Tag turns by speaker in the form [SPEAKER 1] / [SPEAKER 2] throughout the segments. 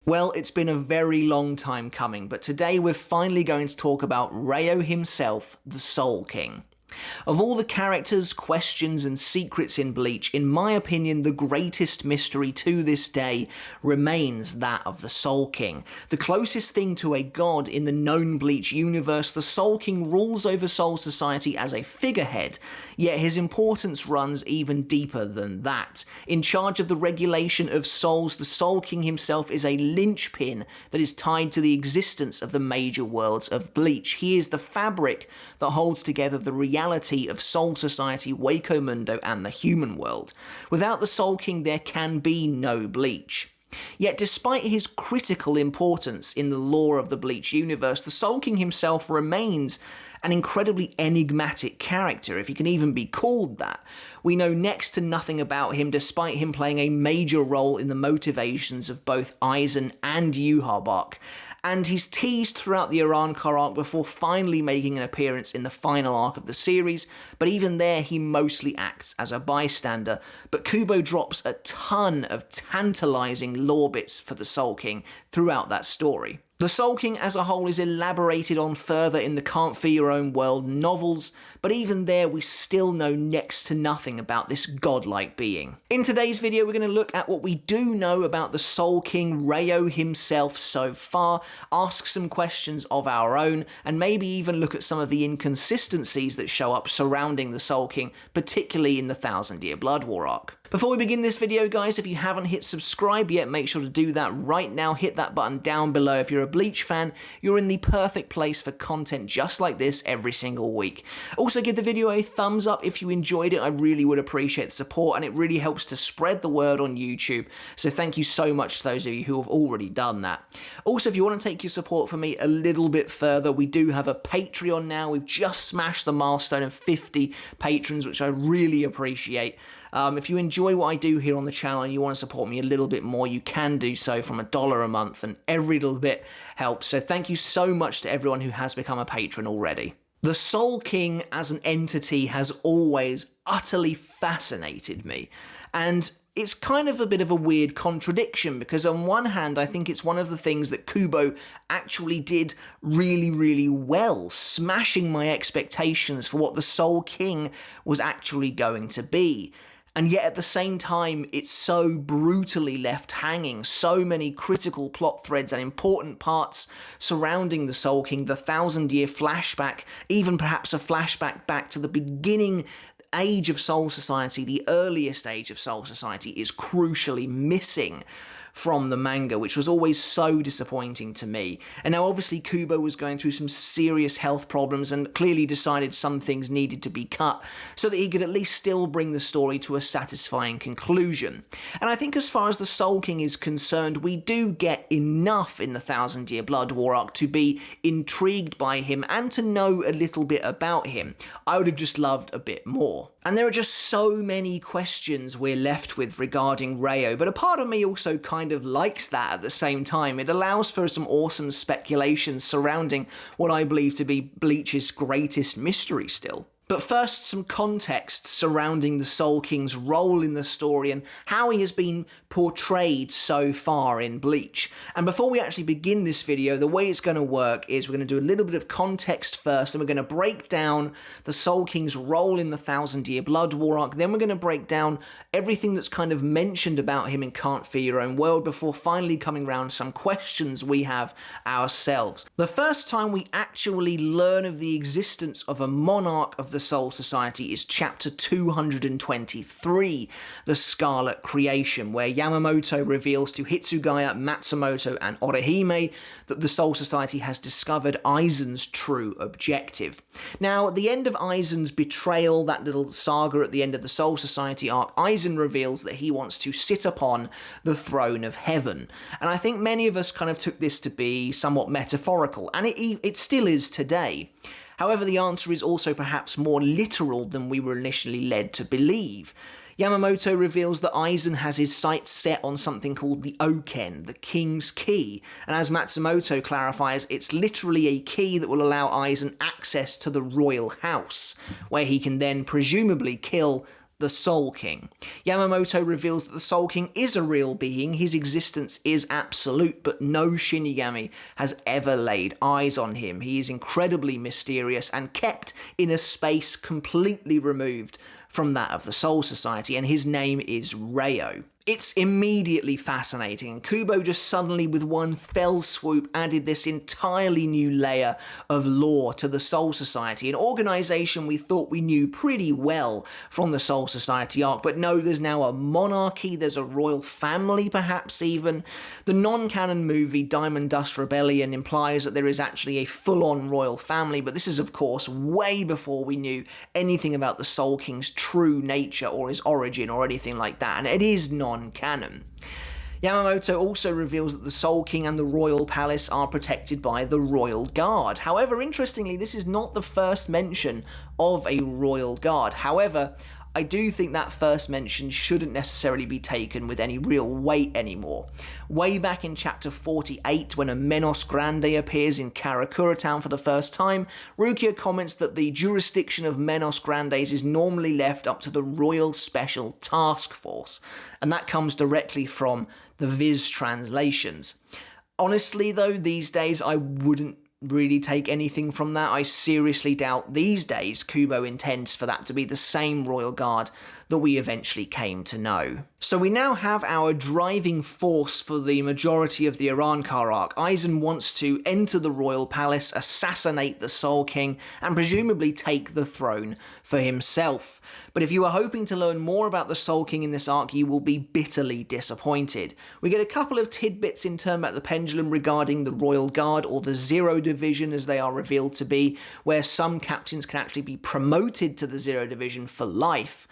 [SPEAKER 1] Well, it's been a very long time coming, but today we're finally going to talk about Ryo himself, the Soul King. Of all the characters, questions and secrets in Bleach, in my opinion, the greatest mystery to this day remains that of the Soul King. The closest thing to a god in the known Bleach universe, the Soul King rules over Soul Society as a figurehead, yet his importance runs even deeper than that. In charge of the regulation of souls, the Soul King himself is a linchpin that is tied to the existence of the major worlds of Bleach. He is the fabric that holds together the reality of Soul Society, Hueco Mundo, and the human world. Without the Soul King, there can be no Bleach. Yet despite his critical importance in the lore of the Bleach universe, the Soul King himself remains an incredibly enigmatic character, if he can even be called that. We know next to nothing about him, despite him playing a major role in the motivations of both Aizen and Yhwach, and he's teased throughout the Arrancar arc before finally making an appearance in the final arc of the series, but even there he mostly acts as a bystander. But Kubo drops a ton of tantalizing lore bits for the Soul King throughout that story. The Soul King as a whole is elaborated on further in the Can't Fear Your Own World novels, but even there we still know next to nothing about this godlike being. In today's video we're going to look at what we do know about the Soul King Ryo himself so far, ask some questions of our own, and maybe even look at some of the inconsistencies that show up surrounding the Soul King, particularly in the 1000-Year Blood War arc. Before we begin this video, guys, if you haven't hit subscribe yet, make sure to do that right now. Hit that button down below. If you're a Bleach fan, you're in the perfect place for content just like this every single week. Also, give the video a thumbs up if you enjoyed it. I really would appreciate the support, and it really helps to spread the word on YouTube. So thank you so much to those of you who have already done that. Also, if you want to take your support for me a little bit further, we do have a Patreon now. We've just smashed the milestone of 50 patrons, which I really appreciate. If you enjoy what I do here on the channel and you want to support me a little bit more, you can do so from $1 a month, and every little bit helps. So thank you so much to everyone who has become a patron already. The Soul King as an entity has always utterly fascinated me, and it's kind of a bit of a weird contradiction, because on one hand I think it's one of the things that Kubo actually did really, really well, smashing my expectations for what the Soul King was actually going to be. And yet at the same time, it's so brutally left hanging. So many critical plot threads and important parts surrounding the Soul King, the 1000-year flashback, even perhaps a flashback back to the beginning age of Soul Society, the earliest age of Soul Society, is crucially missing from the manga, which was always so disappointing to me. And now obviously Kubo was going through some serious health problems and clearly decided some things needed to be cut so that he could at least still bring the story to a satisfying conclusion. And I think as far as the Soul King is concerned, we do get enough in the 1000-Year Blood War arc to be intrigued by him and to know a little bit about him. I would have just loved a bit more. And there are just so many questions we're left with regarding Ryo, but a part of me also kind of likes that at the same time. It allows for some awesome speculations surrounding what I believe to be Bleach's greatest mystery still. But first, some context surrounding the Soul King's role in the story and how he has been portrayed so far in Bleach. And before we actually begin this video, the way it's going to work is we're going to do a little bit of context first, and we're going to break down the Soul King's role in the 1000-Year Blood War arc. Then we're going to break down everything that's kind of mentioned about him in Can't Fear Your Own World before finally coming around to some questions we have ourselves. The first time we actually learn of the existence of a monarch of the Soul Society is chapter 223, The Scarlet Creation, where Yamamoto reveals to Hitsugaya, Matsumoto, and Orihime that the Soul Society has discovered Aizen's true objective. Now, at the end of Aizen's betrayal, that little saga at the end of the Soul Society arc, Aizen reveals that he wants to sit upon the throne of heaven. And I think many of us kind of took this to be somewhat metaphorical, and it still is today. However, the answer is also perhaps more literal than we were initially led to believe. Yamamoto reveals that Aizen has his sights set on something called the Oken, the King's Key, and as Matsumoto clarifies, it's literally a key that will allow Aizen access to the royal house, where he can then presumably kill the Soul King. Yamamoto reveals that the Soul King is a real being, his existence is absolute, but no Shinigami has ever laid eyes on him. He is incredibly mysterious and kept in a space completely removed from that of the Soul Society, and his name is Ryo. It's immediately fascinating, and Kubo just suddenly with one fell swoop added this entirely new layer of lore to the Soul Society, an organisation we thought we knew pretty well from the Soul Society arc, but no, there's now a monarchy, there's a royal family perhaps even. The non-canon movie Diamond Dust Rebellion implies that there is actually a full-on royal family, but this is of course way before we knew anything about the Soul King's true nature or his origin or anything like that, and it is non-canon. Yamamoto also reveals that the Soul King and the Royal Palace are protected by the Royal Guard. However, interestingly, this is not the first mention of a Royal Guard. However, I do think that first mention shouldn't necessarily be taken with any real weight anymore. Way back in chapter 48, when a Menos Grande appears in Karakura Town for the first time, Rukia comments that the jurisdiction of Menos Grandes is normally left up to the Royal Special Task Force, and that comes directly from the Viz translations. Honestly though, these days I wouldn't really take anything from that. I seriously doubt these days Kubo intends for that to be the same Royal Guard that we eventually came to know. So we now have our driving force for the majority of the Arrancar arc. Aizen wants to enter the Royal Palace, assassinate the Soul King, and presumably take the throne for himself. But if you are hoping to learn more about the Soul King in this arc, you will be bitterly disappointed. We get a couple of tidbits in Turn Back the Pendulum regarding the Royal Guard, or the Zero Division as they are revealed to be, where some captains can actually be promoted to the Zero Division for life,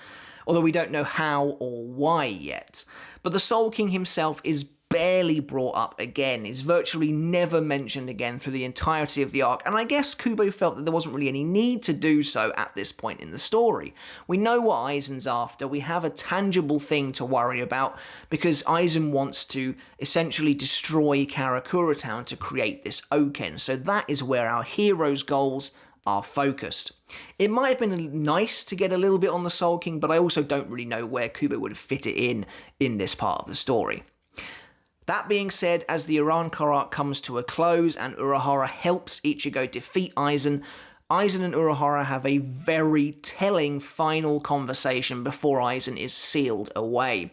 [SPEAKER 1] although we don't know how or why yet. But the Soul King himself is barely brought up again, is virtually never mentioned again through the entirety of the arc, and I guess Kubo felt that there wasn't really any need to do so at this point in the story. We know what Aizen's after, we have a tangible thing to worry about, because Aizen wants to essentially destroy Karakura Town to create this Oken, so that is where our hero's goals are focused. It might have been nice to get a little bit on the Soul King, but I also don't really know where Kubo would have fit it in this part of the story. That being said, as the Arrancar arc comes to a close and Urahara helps Ichigo defeat Aizen, Aizen and Urahara have a very telling final conversation before Aizen is sealed away.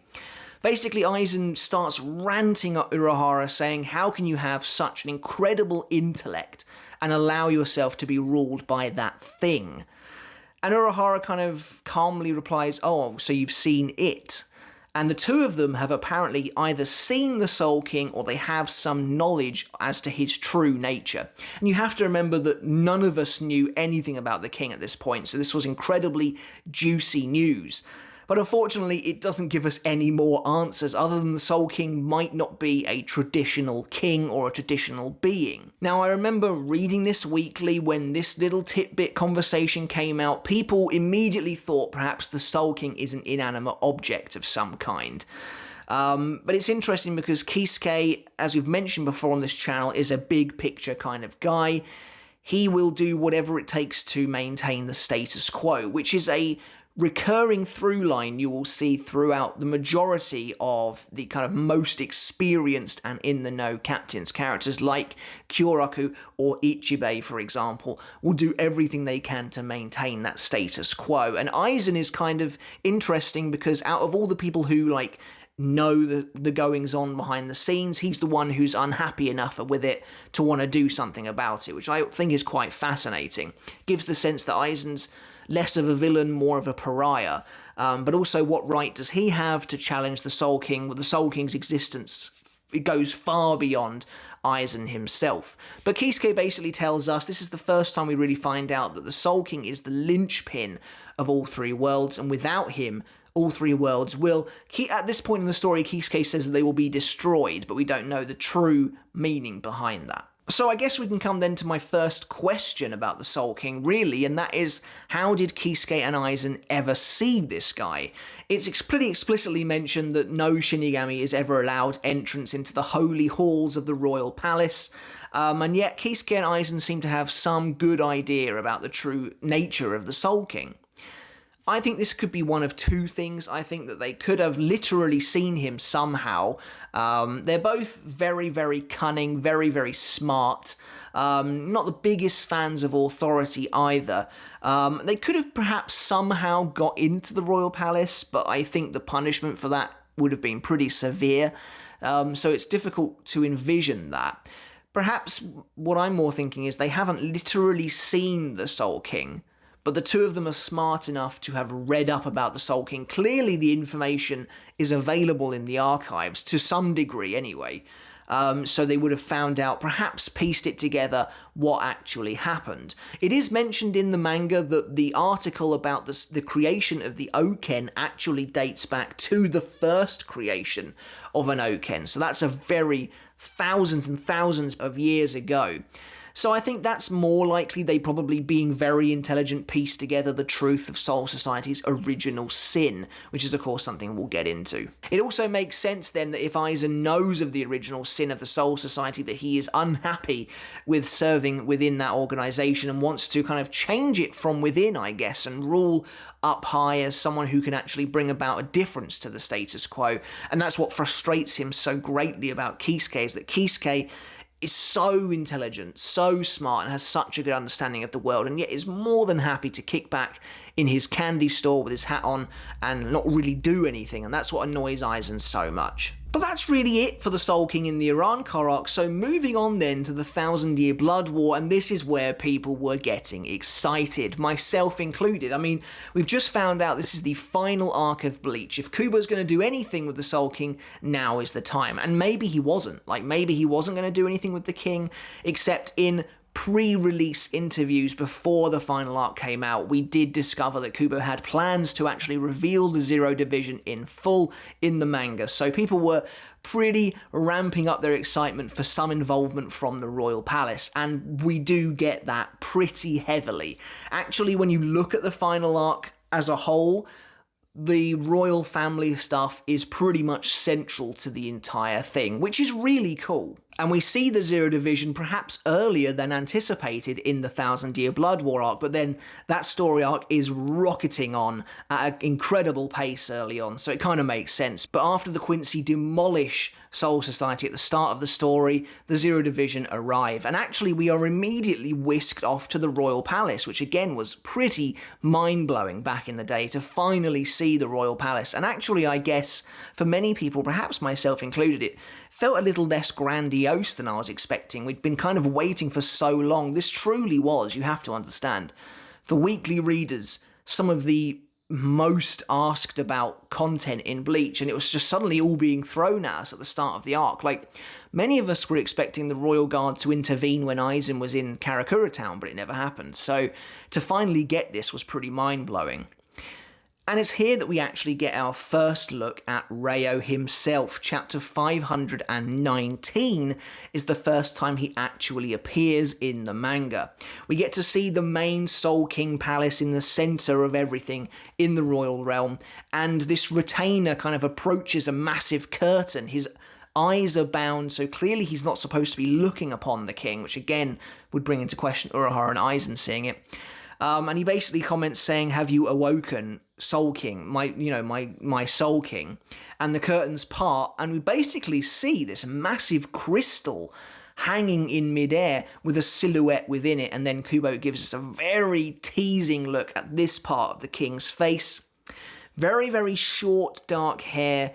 [SPEAKER 1] Basically, Aizen starts ranting at Urahara saying, how can you have such an incredible intellect and allow yourself to be ruled by that thing? And Urahara kind of calmly replies, oh, so you've seen it. And the two of them have apparently either seen the Soul King or they have some knowledge as to his true nature. And you have to remember that none of us knew anything about the king at this point, so this was incredibly juicy news. But unfortunately, it doesn't give us any more answers other than the Soul King might not be a traditional king or a traditional being. Now, I remember reading this weekly when this little tidbit conversation came out, people immediately thought perhaps the Soul King is an inanimate object of some kind. But it's interesting because Kisuke, as we've mentioned before on this channel, is a big picture kind of guy. He will do whatever it takes to maintain the status quo, which is a recurring through line you will see throughout the majority of the kind of most experienced and in-the-know captains. Characters like Kyoraku or Ichibei, for example, will do everything they can to maintain that status quo. And Aizen is kind of interesting because out of all the people who, like, know the goings-on behind the scenes, he's the one who's unhappy enough with it to want to do something about it, which I think is quite fascinating. Gives the sense that Aizen's less of a villain, more of a pariah. But also, what right does he have to challenge the Soul King? Well, the Soul King's existence, it goes far beyond Aizen himself. But Kisuke basically tells us this is the first time we really find out that the Soul King is the linchpin of all three worlds, and without him, all three worlds will... At this point in the story, Kisuke says that they will be destroyed, but we don't know the true meaning behind that. So I guess we can come then to my first question about the Soul King, really, and that is, how did Kisuke and Aizen ever see this guy? It's pretty explicitly mentioned that no Shinigami is ever allowed entrance into the holy halls of the royal palace, and yet Kisuke and Aizen seem to have some good idea about the true nature of the Soul King. I think this could be one of two things. I think that they could have literally seen him somehow. They're both very, very cunning, very, very smart. Not the biggest fans of authority either. They could have perhaps somehow got into the royal palace, but I think the punishment for that would have been pretty severe. So it's difficult to envision that. Perhaps what I'm more thinking is they haven't literally seen the Soul King, but the two of them are smart enough to have read up about the Soul King. Clearly the information is available in the archives, to some degree anyway. So they would have found out, perhaps pieced it together, what actually happened. It is mentioned in the manga that the article about the creation of the Oken actually dates back to the first creation of an Oken. So that's a very thousands and thousands of years ago. So I think that's more likely they probably, being very intelligent, pieced together the truth of Soul Society's original sin, which is of course something we'll get into. It also makes sense then that if Aizen knows of the original sin of the Soul Society, that he is unhappy with serving within that organisation and wants to kind of change it from within, I guess, and rule up high as someone who can actually bring about a difference to the status quo. And that's what frustrates him so greatly about Kisuke, is that Kisuke is so intelligent, so smart, and has such a good understanding of the world, and yet is more than happy to kick back in his candy store with his hat on and not really do anything, and that's what annoys Aizen so much. But that's really it for the Soul King in the Arrancar arc, so moving on then to the 1,000-Year Blood War, and this is where people were getting excited, myself included. I mean, we've just found out this is the final arc of Bleach. If Kubo's going to do anything with the Soul King, now is the time. And maybe he wasn't. Like, maybe he wasn't going to do anything with the King, except in pre-release interviews before the final arc came out, we did discover that Kubo had plans to actually reveal the Zero Division in full in the manga. So people were pretty ramping up their excitement for some involvement from the Royal Palace, and we do get that pretty heavily. Actually, when you look at the final arc as a whole, the royal family stuff is pretty much central to the entire thing, which is really cool. And we see the Zero Division perhaps earlier than anticipated in the 1,000-Year Blood War arc, but then that story arc is rocketing on at an incredible pace early on, so it kind of makes sense. But after the Quincy demolish Soul Society at the start of the story, the Zero Division arrive, and actually we are immediately whisked off to the Royal Palace, which again was pretty mind-blowing back in the day to finally see the Royal Palace. And actually, I guess, for many people, perhaps myself included, it felt a little less grandiose than I was expecting. We'd been kind of waiting for so long. This truly was, you have to understand, for weekly readers, some of the most asked about content in Bleach, and it was just suddenly all being thrown at us at the start of the arc. Like, many of us were expecting the Royal Guard to intervene when Aizen was in Karakura Town, but it never happened. So to finally get this was pretty mind-blowing. And it's here that we actually get our first look at Ryo himself. Chapter 519 is the first time he actually appears in the manga. We get to see the main Soul King Palace in the centre of everything in the Royal Realm, and this retainer kind of approaches a massive curtain. His eyes are bound, so clearly he's not supposed to be looking upon the king, which again would bring into question Urahara and Aizen seeing it. And he basically comments saying, "Have you awoken, Soul King, my Soul King?" And the curtains part, and we basically see this massive crystal hanging in midair with a silhouette within it, and then Kubo gives us a very teasing look at this part of the king's face. Very, very short, dark hair,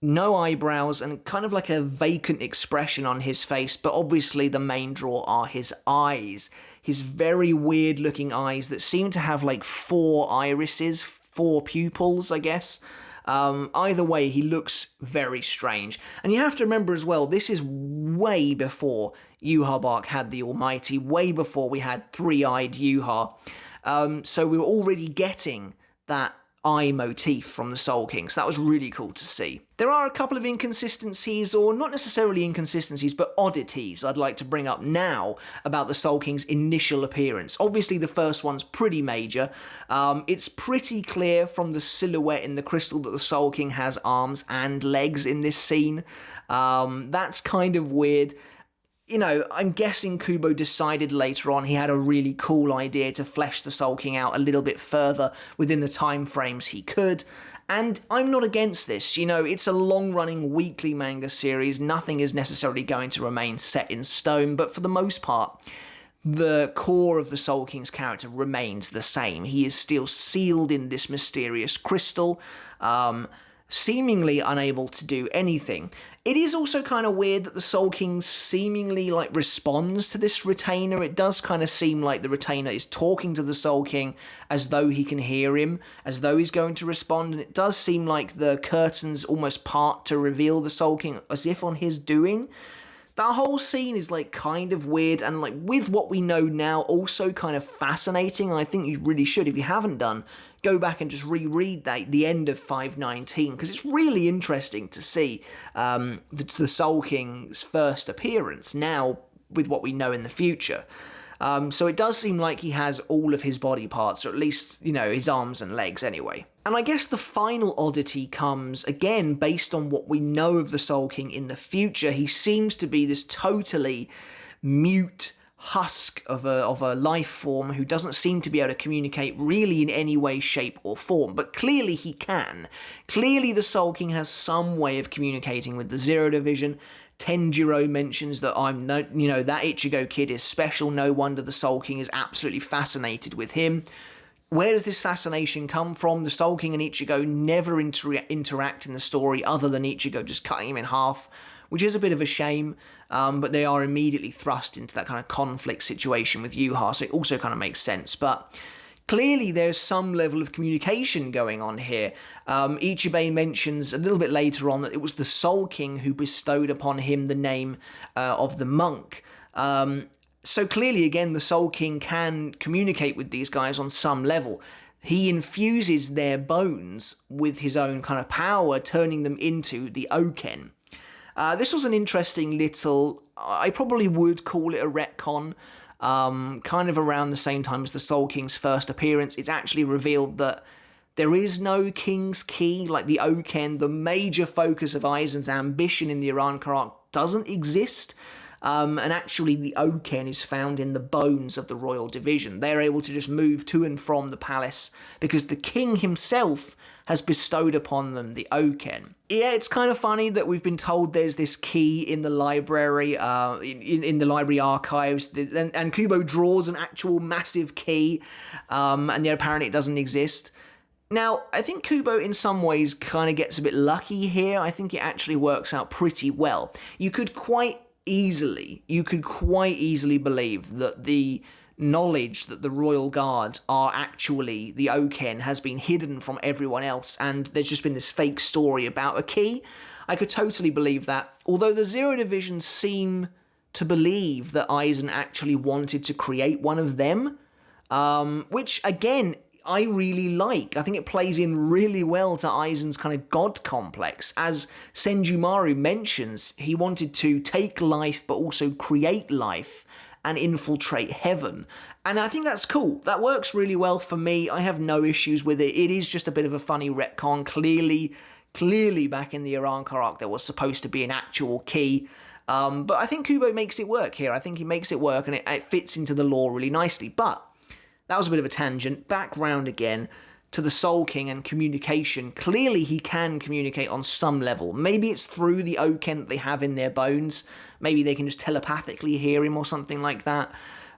[SPEAKER 1] no eyebrows, and kind of like a vacant expression on his face, but obviously the main draw are his eyes. His very weird looking eyes that seem to have like 4 irises, 4 pupils, I guess. Either way, he looks very strange. And you have to remember as well, this is way before Yhwach had the Almighty, way before we had 3-eyed Yhwach. So we were already getting that eye motif from the Soul King, so that was really cool to see. There are a couple of inconsistencies, or not necessarily inconsistencies, but oddities I'd like to bring up now about the Soul King's initial appearance. Obviously the first one's pretty major. It's pretty clear from the silhouette in the crystal that the Soul King has arms and legs in this scene. That's kind of weird. you know, I'm guessing Kubo decided later on he had a really cool idea to flesh the Soul King out a little bit further within the time frames he could. And I'm not against this. You know, it's a long-running weekly manga series. Nothing is necessarily going to remain set in stone, but for the most part, the core of the Soul King's character remains the same. He is still sealed in this mysterious crystal, seemingly unable to do anything. It is also kind of weird that the Soul King seemingly, like, responds to this retainer. It does kind of seem like the retainer is talking to the Soul King as though he can hear him, as though he's going to respond, and it does seem like the curtains almost part to reveal the Soul King as if on his doing. That whole scene is, like, kind of weird, and, like, with what we know now, also kind of fascinating. I think you really should, if you haven't done, go back and just reread the end of 519, because it's really interesting to see the Soul King's first appearance now with what we know in the future. So it does seem like he has all of his body parts, or at least, you know, his arms and legs anyway. And I guess the final oddity comes, again, based on what we know of the Soul King in the future. He seems to be this totally mute husk of a life form who doesn't seem to be able to communicate really in any way, shape, or form. But clearly he can. Clearly the Soul King has some way of communicating with the Zero Division. Tenjiro mentions that that Ichigo kid is special. No wonder the Soul King is absolutely fascinated with him. Where does this fascination come from? The Soul King and Ichigo never interact in the story other than Ichigo just cutting him in half, which is a bit of a shame, but they are immediately thrust into that kind of conflict situation with Yhwach, so it also kind of makes sense. But clearly there's some level of communication going on here. Ichibei mentions a little bit later on that it was the Soul King who bestowed upon him the name of the monk. So clearly, again, the Soul King can communicate with these guys on some level. He infuses their bones with his own kind of power, turning them into the Oken. This was an interesting little, I probably would call it a retcon, kind of around the same time as the Soul King's first appearance. It's actually revealed that there is no King's Key, like the Oken, the major focus of Aizen's ambition in the Iranka arc, doesn't exist. And actually the Oken is found in the bones of the Royal Division. They're able to just move to and from the palace because the king himself has bestowed upon them the Oken. Yeah, it's kind of funny that we've been told there's this key in the library, in the library archives, and Kubo draws an actual massive key, and yet apparently it doesn't exist. Now, I think Kubo in some ways kind of gets a bit lucky here. I think it actually works out pretty well. You could quite easily believe that the knowledge that the Royal Guard are actually the Oken has been hidden from everyone else, and there's just been this fake story about a key. I could totally believe that, although the Zero Division seem to believe that Aizen actually wanted to create one of them, which, again, I really like. I think it plays in really well to Aizen's kind of god complex. As Senjumaru mentions, he wanted to take life but also create life and infiltrate heaven. And I think that's cool. That works really well for me. I have no issues with it. It is just a bit of a funny retcon. Clearly back in the Iranka arc there was supposed to be an actual key. But I think Kubo makes it work here. I think he makes it work and it fits into the lore really nicely. But that was a bit of a tangent. Back round again to the Soul King and communication. Clearly he can communicate on some level. Maybe it's through the Oken that they have in their bones. Maybe they can just telepathically hear him or something like that.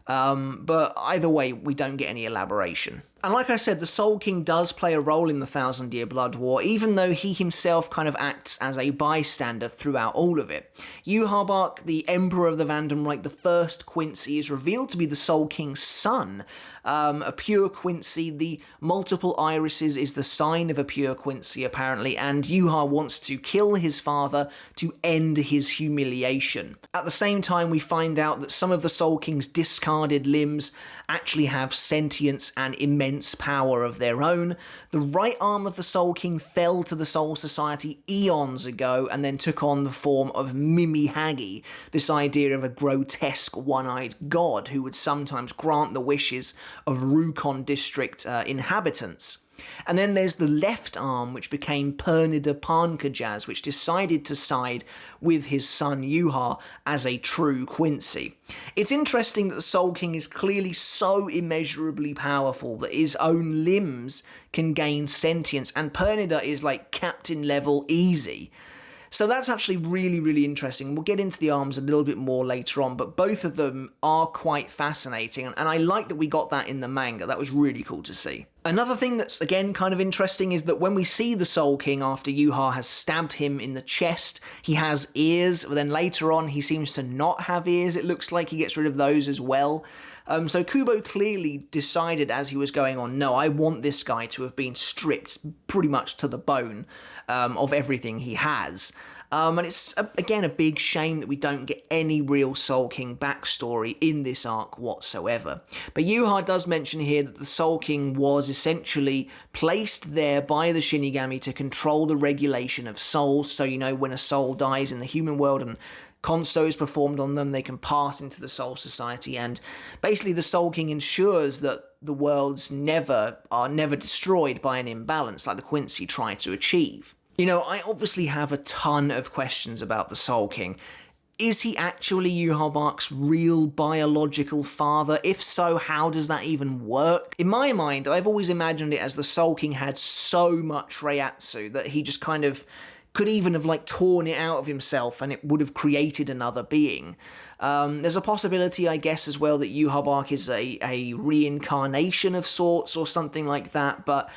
[SPEAKER 1] But either way, we don't get any elaboration. And like I said, the Soul King does play a role in the Thousand Year Blood War, even though he himself kind of acts as a bystander throughout all of it. Yhwach, the Emperor of the Vandenreich, the first Quincy, is revealed to be the Soul King's son, a pure Quincy. The multiple irises is the sign of a pure Quincy, apparently, and Yhwach wants to kill his father to end his humiliation. At the same time, we find out that some of the Soul King's discarded limbs actually have sentience and immense power of their own. The right arm of the Soul King fell to the Soul Society eons ago and then took on the form of Mimihagi, this idea of a grotesque one-eyed god who would sometimes grant the wishes of Rukon district inhabitants. And then there's the left arm, which became Pernida Pankajaz, which decided to side with his son Yhwach as a true Quincy. It's interesting that the Soul King is clearly so immeasurably powerful that his own limbs can gain sentience, and Pernida is like captain level easy. So that's actually really, really interesting. We'll get into the arms a little bit more later on, but both of them are quite fascinating, and I like that we got that in the manga. That was really cool to see. Another thing that's, again, kind of interesting is that when we see the Soul King after Yhwach has stabbed him in the chest, he has ears, but then later on he seems to not have ears. It looks like he gets rid of those as well. So Kubo clearly decided as he was going on, no, I want this guy to have been stripped pretty much to the bone of everything he has. And it's, again, a big shame that we don't get any real Soul King backstory in this arc whatsoever. But Yhwach does mention here that the Soul King was essentially placed there by the Shinigami to control the regulation of souls. So, you know, when a soul dies in the human world and Konso is performed on them, they can pass into the Soul Society, and basically the Soul King ensures that the worlds are never destroyed by an imbalance like the Quincy tried to achieve. You know, I obviously have a ton of questions about the Soul King. Is he actually Yhwach's real biological father? If so, how does that even work? In my mind, I've always imagined it as the Soul King had so much Reiatsu that he just kind of could even have like torn it out of himself and it would have created another being. There's a possibility, I guess, as well that Yhwach is a reincarnation of sorts or something like that, but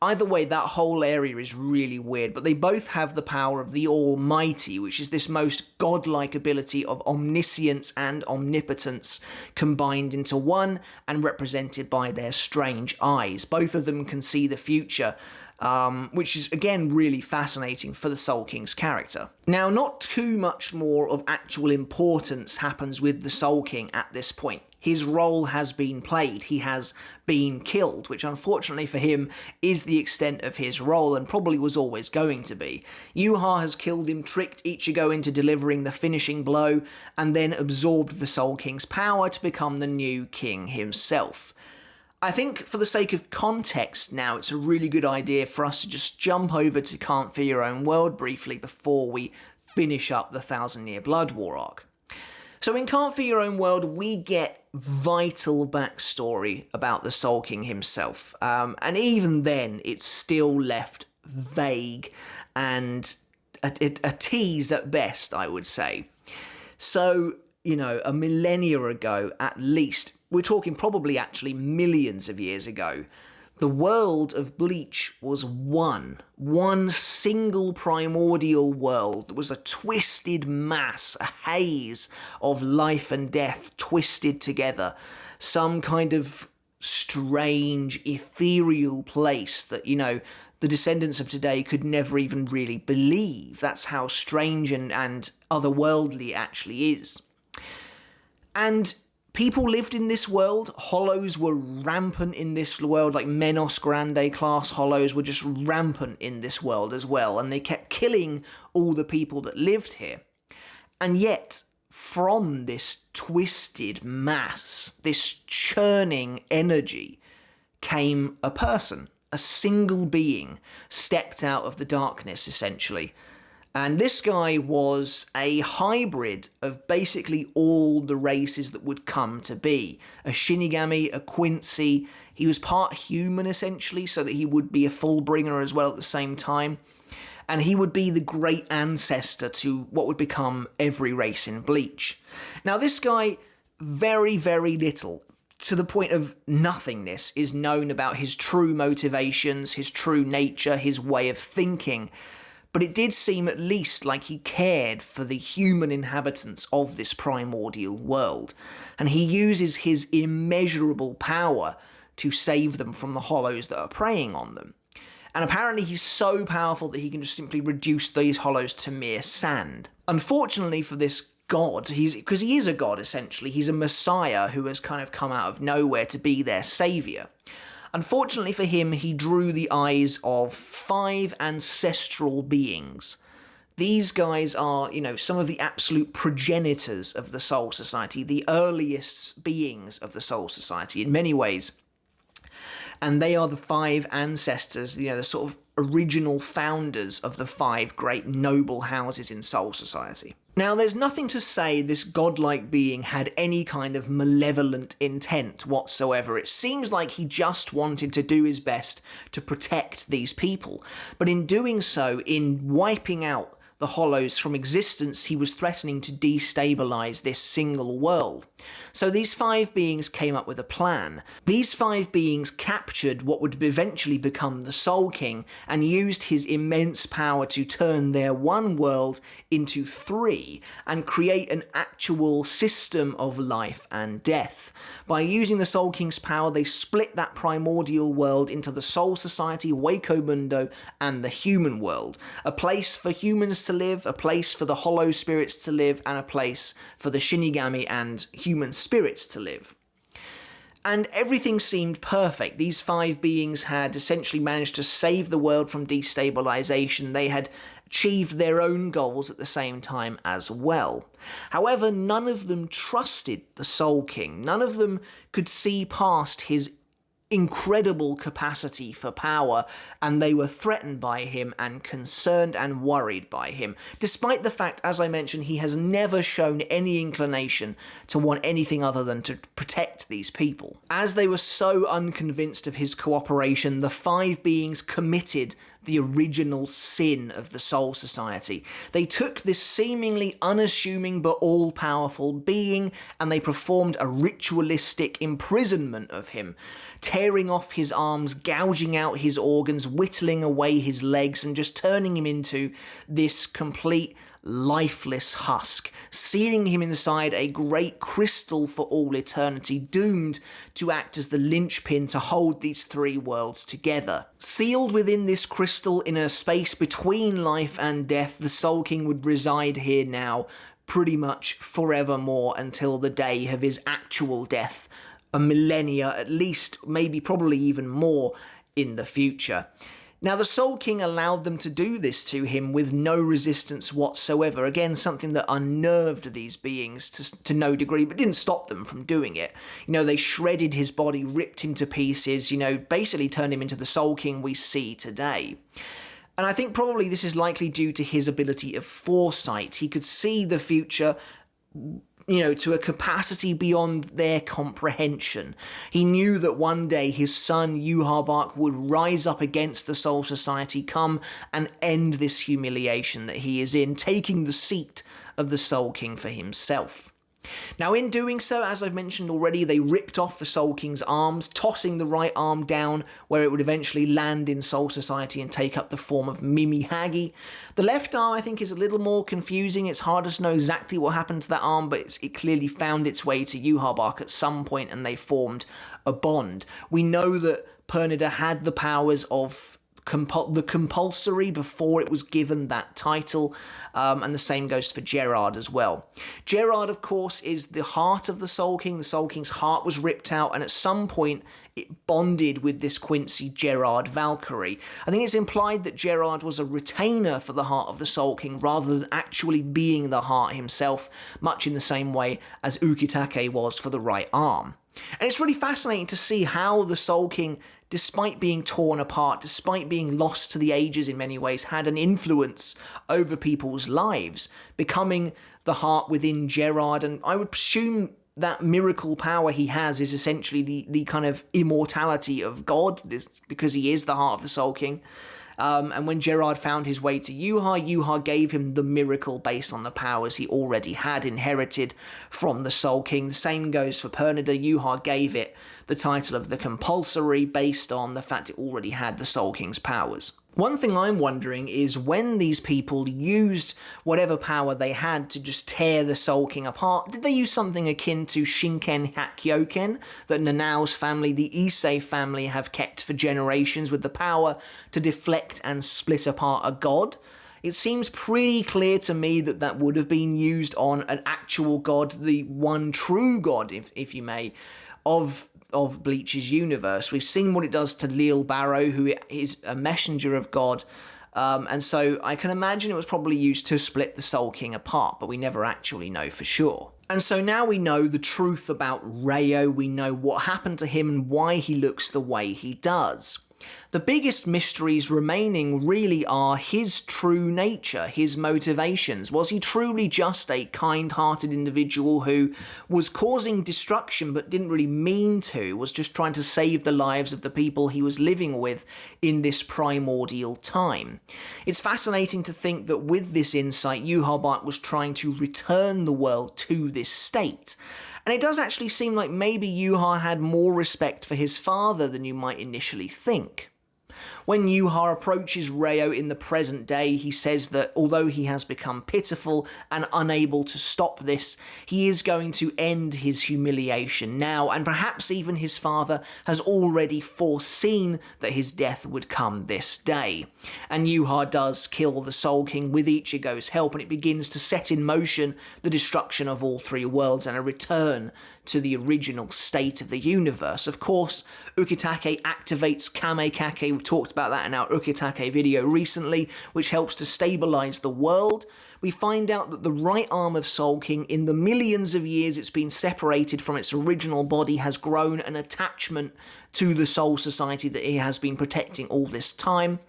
[SPEAKER 1] either way, that whole area is really weird, but they both have the power of the Almighty, which is this most godlike ability of omniscience and omnipotence combined into one and represented by their strange eyes. Both of them can see the future, which is, again, really fascinating for the Soul King's character. Now, not too much more of actual importance happens with the Soul King at this point. His role has been played. He has been killed, which unfortunately for him is the extent of his role and probably was always going to be. Yhwach has killed him, tricked Ichigo into delivering the finishing blow, and then absorbed the Soul King's power to become the new king himself. I think for the sake of context now, it's a really good idea for us to just jump over to Can't Fear Your Own World briefly before we finish up the 1,000-Year Blood War arc. So in Can't Fear Your Own World, we get vital backstory about the Soul King himself. And even then, it's still left vague and a tease at best, I would say. So, you know, a millennia ago at least, we're talking probably actually millions of years ago, the world of Bleach was one single primordial world. It was a twisted mass, a haze of life and death twisted together. Some kind of strange, ethereal place that, you know, the descendants of today could never even really believe. That's how strange and otherworldly it actually is. And people lived in this world. Hollows were rampant in this world, like Menos Grande class hollows were just rampant in this world as well, and they kept killing all the people that lived here. And yet, from this twisted mass, this churning energy, came a person. A single being stepped out of the darkness, essentially. And this guy was a hybrid of basically all the races that would come to be. A Shinigami, a Quincy. He was part human, essentially, so that he would be a Fullbringer as well at the same time. And he would be the great ancestor to what would become every race in Bleach. Now, this guy, very, very little, to the point of nothingness, is known about his true motivations, his true nature, his way of thinking. But it did seem at least like he cared for the human inhabitants of this primordial world, and he uses his immeasurable power to save them from the hollows that are preying on them. And apparently he's so powerful that he can just simply reduce these hollows to mere sand. Unfortunately for this god, because he is a god essentially, he's a messiah who has kind of come out of nowhere to be their saviour. Unfortunately for him, he drew the eyes of 5 ancestral beings. These guys are, you know, some of the absolute progenitors of the Soul Society, the earliest beings of the Soul Society in many ways. and they are the 5 ancestors, the sort of original founders of the 5 great noble houses in Soul Society. Now, there's nothing to say this godlike being had any kind of malevolent intent whatsoever. It seems like he just wanted to do his best to protect these people. But in doing so, in wiping out the Hollows from existence, he was threatening to destabilize this single world. So these 5 beings came up with a plan. These 5 beings captured what would eventually become the Soul King and used his immense power to turn their one world into 3 and create an actual system of life and death. By using the Soul King's power, they split that primordial world into the Soul Society, Hueco Mundo, and the human world. A place for humans to live, a place for the Hollow Spirits to live, and a place for the Shinigami and human spirits to live. And everything seemed perfect. These 5 beings had essentially managed to save the world from destabilization. They had achieved their own goals at the same time as well. However, none of them trusted the Soul King. None of them could see past his incredible capacity for power, and they were threatened by him and concerned and worried by him, despite the fact, as I mentioned, he has never shown any inclination to want anything other than to protect these people. As they were so unconvinced of his cooperation, the 5 beings committed the original sin of the Soul Society. They took this seemingly unassuming but all-powerful being and they performed a ritualistic imprisonment of him, tearing off his arms, gouging out his organs, whittling away his legs, and just turning him into this complete lifeless husk, sealing him inside a great crystal for all eternity, doomed to act as the linchpin to hold these 3 worlds together. Sealed within this crystal in a space between life and death, the Soul King would reside here now pretty much forevermore until the day of his actual death, a millennia at least, maybe probably even more in the future. Now, the Soul King allowed them to do this to him with no resistance whatsoever. Again, something that unnerved these beings to no degree, but didn't stop them from doing it. They shredded his body, ripped him to pieces, basically turned him into the Soul King we see today. And I think probably this is likely due to his ability of foresight. He could see the future, to a capacity beyond their comprehension. He knew that one day his son Yhwach would rise up against the Soul Society, come and end this humiliation that he is in, taking the seat of the Soul King for himself. Now, in doing so, as I've mentioned already, they ripped off the Soul King's arms, tossing the right arm down where it would eventually land in Soul Society and take up the form of Mimi Hagi. The left arm, I think, is a little more confusing. It's harder to know exactly what happened to that arm, but it clearly found its way to Yhwach at some point and they formed a bond. We know that Pernida had the powers of the compulsory before it was given that title, and the same goes for Gerard as well. Gerard, of course, is the heart of the Soul King. The Soul King's heart was ripped out, and at some point it bonded with this Quincy Gerard Valkyrie. I think it's implied that Gerard was a retainer for the heart of the Soul King rather than actually being the heart himself, much in the same way as Ukitake was for the right arm. And it's really fascinating to see how the Soul King, despite being torn apart, despite being lost to the ages in many ways, had an influence over people's lives, becoming the heart within Gerard. And I would presume that miracle power he has is essentially the kind of immortality of God, because he is the heart of the Soul King. And when Gerard found his way to Yhwach gave him the miracle based on the powers he already had inherited from the Soul King. The same goes for Pernida. Yhwach gave it the title of the compulsory based on the fact it already had the Soul King's powers. One thing I'm wondering is when these people used whatever power they had to just tear the Soul King apart, did they use something akin to Shinken Hakyoken that Nanao's family, the Issei family, have kept for generations, with the power to deflect and split apart a god? It seems pretty clear to me that that would have been used on an actual god, the one true god, if you may, of Bleach's universe. We've seen what it does to Leal Barrow, who is a messenger of God, and so I can imagine it was probably used to split the Soul King apart, but we never actually know for sure. And so now we know the truth about Ryo, we know what happened to him and why he looks the way he does. The biggest mysteries remaining really are his true nature, his motivations. Was he truly just a kind-hearted individual who was causing destruction but didn't really mean to, was just trying to save the lives of the people he was living with in this primordial time? It's fascinating to think that with this insight, Yhwach was trying to return the world to this state. And it does actually seem like maybe Yhwach had more respect for his father than you might initially think. When Yhwach approaches Ryo in the present day, he says that although he has become pitiful and unable to stop this, he is going to end his humiliation now, and perhaps even his father has already foreseen that his death would come this day. And Yhwach does kill the Soul King with Ichigo's help, and it begins to set in motion the destruction of all three worlds and a return to the original state of the universe. Of course, Ukitake activates Kamekake. We've talked about that in our Ukitake video recently, which helps to stabilize the world. We find out that the right arm of Soul King, in the millions of years it's been separated from its original body, has grown an attachment to the Soul Society that he has been protecting all this time.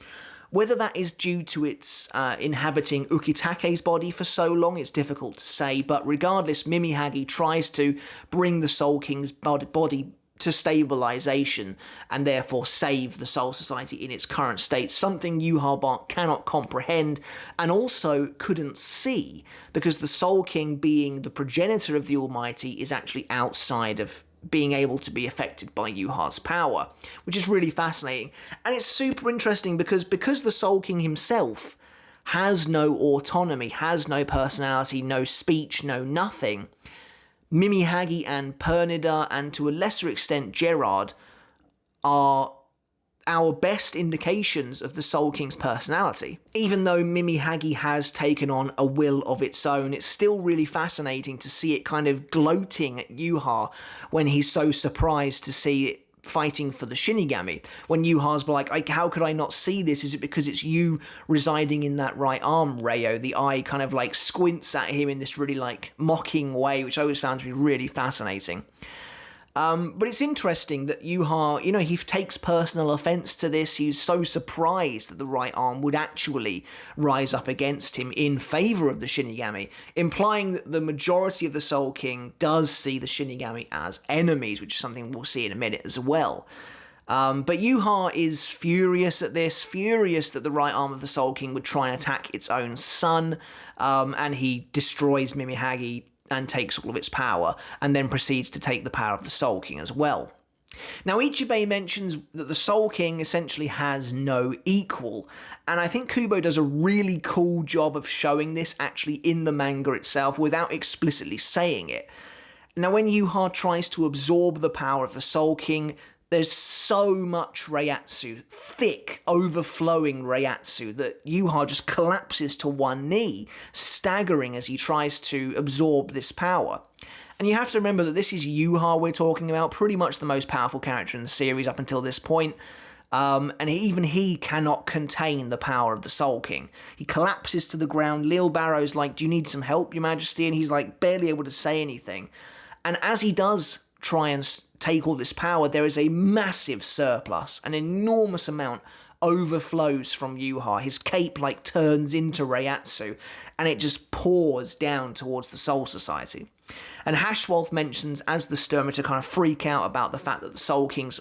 [SPEAKER 1] Whether that is due to its inhabiting Ukitake's body for so long, it's difficult to say, but regardless, Mimihagi tries to bring the Soul King's body to stabilization and therefore save the Soul Society in its current state, something Yhwach cannot comprehend and also couldn't see, because the Soul King, being the progenitor of the Almighty, is actually outside of being able to be affected by Yhwach's power, which is really fascinating. And it's super interesting because the Soul King himself has no autonomy, has no personality, no speech, no nothing. Mimihagi and Pernida, and to a lesser extent Gerard, are our best indications of the Soul King's personality. Even though Mimihagi has taken on a will of its own, it's still really fascinating to see it kind of gloating at Yhwach when he's so surprised to see it fighting for the Shinigami. When Yhwach's like, how could I not see this? Is it because it's you residing in that right arm, Ryo? The eye kind of like squints at him in this really like mocking way, which I always found to be really fascinating. But it's interesting that Yhwach, he takes personal offense to this. He's so surprised that the right arm would actually rise up against him in favor of the Shinigami, implying that the majority of the Soul King does see the Shinigami as enemies, which is something we'll see in a minute as well. But Yhwach is furious at this, furious that the right arm of the Soul King would try and attack its own son, and he destroys Mimihagi and takes all of its power, and then proceeds to take the power of the Soul King as well. Now, Ichibei mentions that the Soul King essentially has no equal, and I think Kubo does a really cool job of showing this actually in the manga itself without explicitly saying it. Now, when Yhwach tries to absorb the power of the Soul King, there's so much Reiatsu, thick, overflowing Reiatsu, that Yhwach just collapses to one knee, staggering as he tries to absorb this power. And you have to remember that this is Yhwach we're talking about, pretty much the most powerful character in the series up until this point, and even he cannot contain the power of the Soul King. He collapses to the ground. Lil Barrow's like, "Do you need some help, Your Majesty?" And he's like barely able to say anything. And as he does try and take all this power, there is a massive surplus. An enormous amount overflows from Yhwach. His cape like turns into Reiatsu, and it just pours down towards the Soul Society. And Hashwolf mentions, as the Sturmiter kind of freak out about the fact that the Soul King's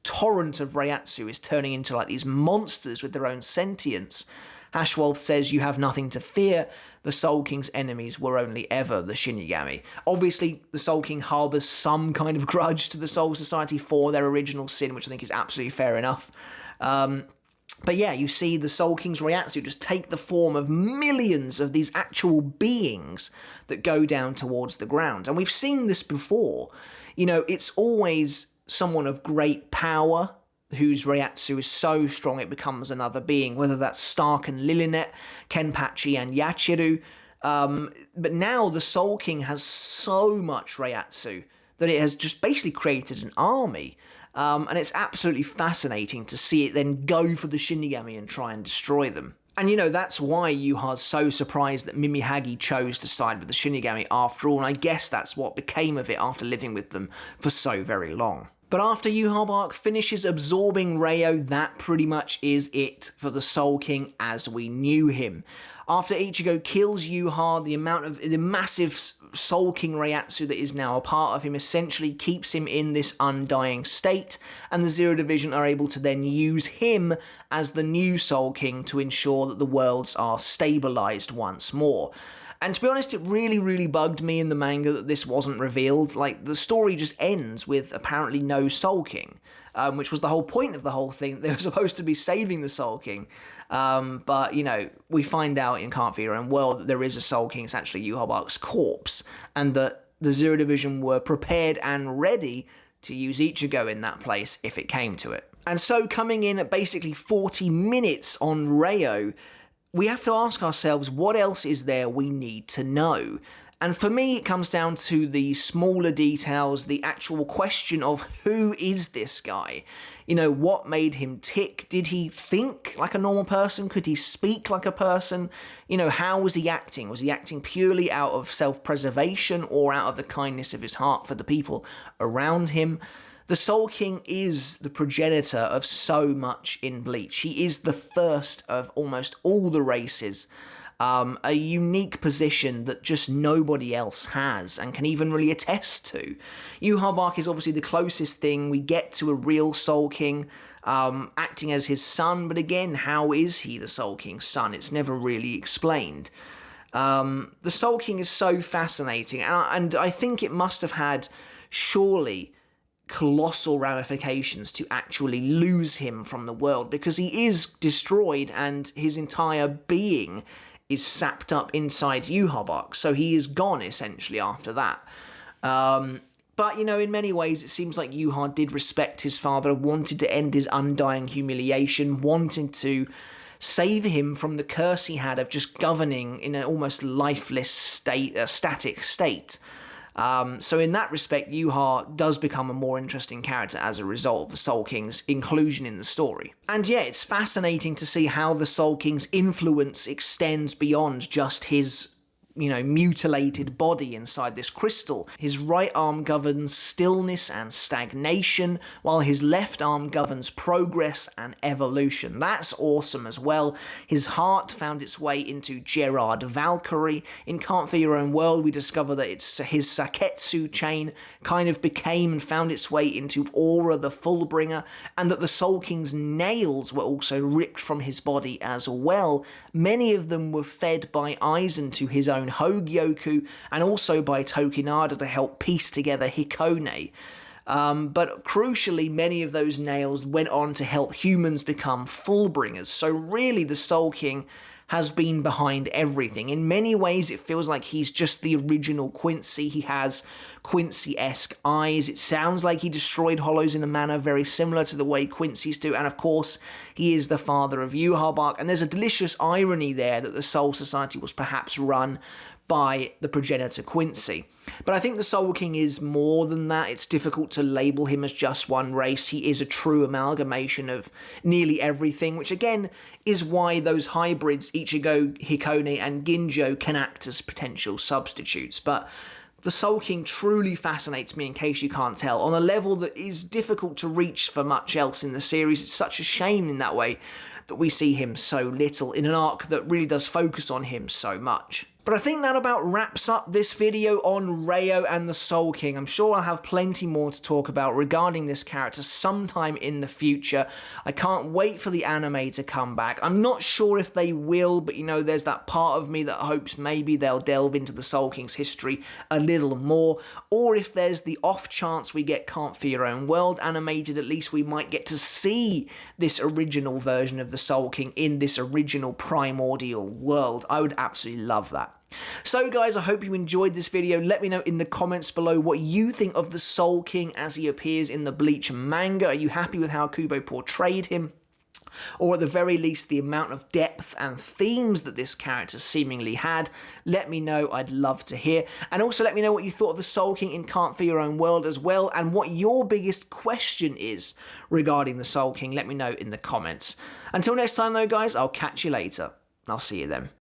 [SPEAKER 1] torrent of Reiatsu is turning into like these monsters with their own sentience, Hashwolf says, "You have nothing to fear. The Soul King's enemies were only ever the Shinigami." Obviously, the Soul King harbours some kind of grudge to the Soul Society for their original sin, which I think is absolutely fair enough. But yeah, you see the Soul King's Reiatsu just take the form of millions of these actual beings that go down towards the ground. And we've seen this before. It's always someone of great power whose Reiatsu is so strong it becomes another being, whether that's Stark and Lilinet, Kenpachi and Yachiru. But now the Soul King has so much Reiatsu that it has just basically created an army. And it's absolutely fascinating to see it then go for the Shinigami and try and destroy them. And you know, that's why Yhwach's so surprised that Mimihagi chose to side with the Shinigami after all, and I guess that's what became of it after living with them for so very long. But after Yhwach finishes absorbing Ryo, that pretty much is it for the Soul King as we knew him. After Ichigo kills Yhwach, the massive Soul King Reiatsu that is now a part of him essentially keeps him in this undying state, and the Zero Division are able to then use him as the new Soul King to ensure that the worlds are stabilized once more. And to be honest, it really bugged me in the manga that this wasn't revealed. Like, the story just ends with apparently no Soul King, which was the whole point of the whole thing. They were supposed to be saving the Soul King. But, you know, we find out in Can't Fear Your Own World that there is a Soul King. It's actually Yhwach's corpse, and that the Zero Division were prepared and ready to use Ichigo in that place if it came to it. And so, coming in at basically 40 minutes on Ryo, we have to ask ourselves, what else is there we need to know? And for me, it comes down to the smaller details, the actual question of who is this guy? You know, what made him tick? Did he think like a normal person? Could he speak like a person? You know, how was he acting? Was he acting purely out of self-preservation or out of the kindness of his heart for the people around him? The Soul King is the progenitor of so much in Bleach. He is the first of almost all the races, a unique position that just nobody else has and can even really attest to. Yhwach is obviously the closest thing we get to a real Soul King, acting as his son, but again, how is he the Soul King's son? It's never really explained. The Soul King is so fascinating, and I think it must have had, surely, colossal ramifications to actually lose him from the world, because he is destroyed and his entire being is sapped up inside Yhwach, so he is gone essentially after that. But, you know, in many ways it seems like Yhwach did respect his father, wanted to end his undying humiliation, wanted to save him from the curse he had of just governing in an almost lifeless state, a static state. So in that respect, Yhwach does become a more interesting character as a result of the Soul King's inclusion in the story. And yeah, it's fascinating to see how the Soul King's influence extends beyond just his, you know, mutilated body inside this crystal. His right arm governs stillness and stagnation, while his left arm governs progress and evolution. That's awesome as well. His heart found its way into Gerard Valkyrie. In Can't Fear Your Own World, we discover that it's his Saketsu chain kind of became and found its way into Aura the Fullbringer, and that the Soul King's nails were also ripped from his body as well. Many of them were fed by Aizen to his own Hogyoku, and also by Tokinada to help piece together Hikone. But crucially, many of those nails went on to help humans become Fullbringers. So really, the Soul King has been behind everything. In many ways, it feels like he's just the original Quincy. He has Quincy-esque eyes. It sounds like he destroyed Hollows in a manner very similar to the way Quincy's do. And of course, he is the father of Yhwach. And there's a delicious irony there that the Soul Society was perhaps run by the progenitor Quincy. But I think the Soul King is more than that. It's difficult to label him as just one race. He is a true amalgamation of nearly everything, which again is why those hybrids, Ichigo, Hikone, and Ginjo, can act as potential substitutes. But the Soul King truly fascinates me, in case you can't tell, on a level that is difficult to reach for much else in the series. It's such a shame in that way that we see him so little in an arc that really does focus on him so much. But I think that about wraps up this video on Ryo and the Soul King. I'm sure I'll have plenty more to talk about regarding this character sometime in the future. I can't wait for the anime to come back. I'm not sure if they will, but you know, there's that part of me that hopes maybe they'll delve into the Soul King's history a little more. Or if there's the off chance we get Can't Fear Your Own World animated, at least we might get to see this original version of the Soul King in this original primordial world. I would absolutely love that. So guys, I hope you enjoyed this video. Let me know in the comments below what you think of the Soul King as he appears in the Bleach manga. Are you happy with how Kubo portrayed him? Or at the very least, the amount of depth and themes that this character seemingly had? Let me know, I'd love to hear. And also let me know what you thought of the Soul King in Can't Fear Your Own World as well, and what your biggest question is regarding the Soul King. Let me know in the comments. Until next time though guys, I'll catch you later. I'll see you then.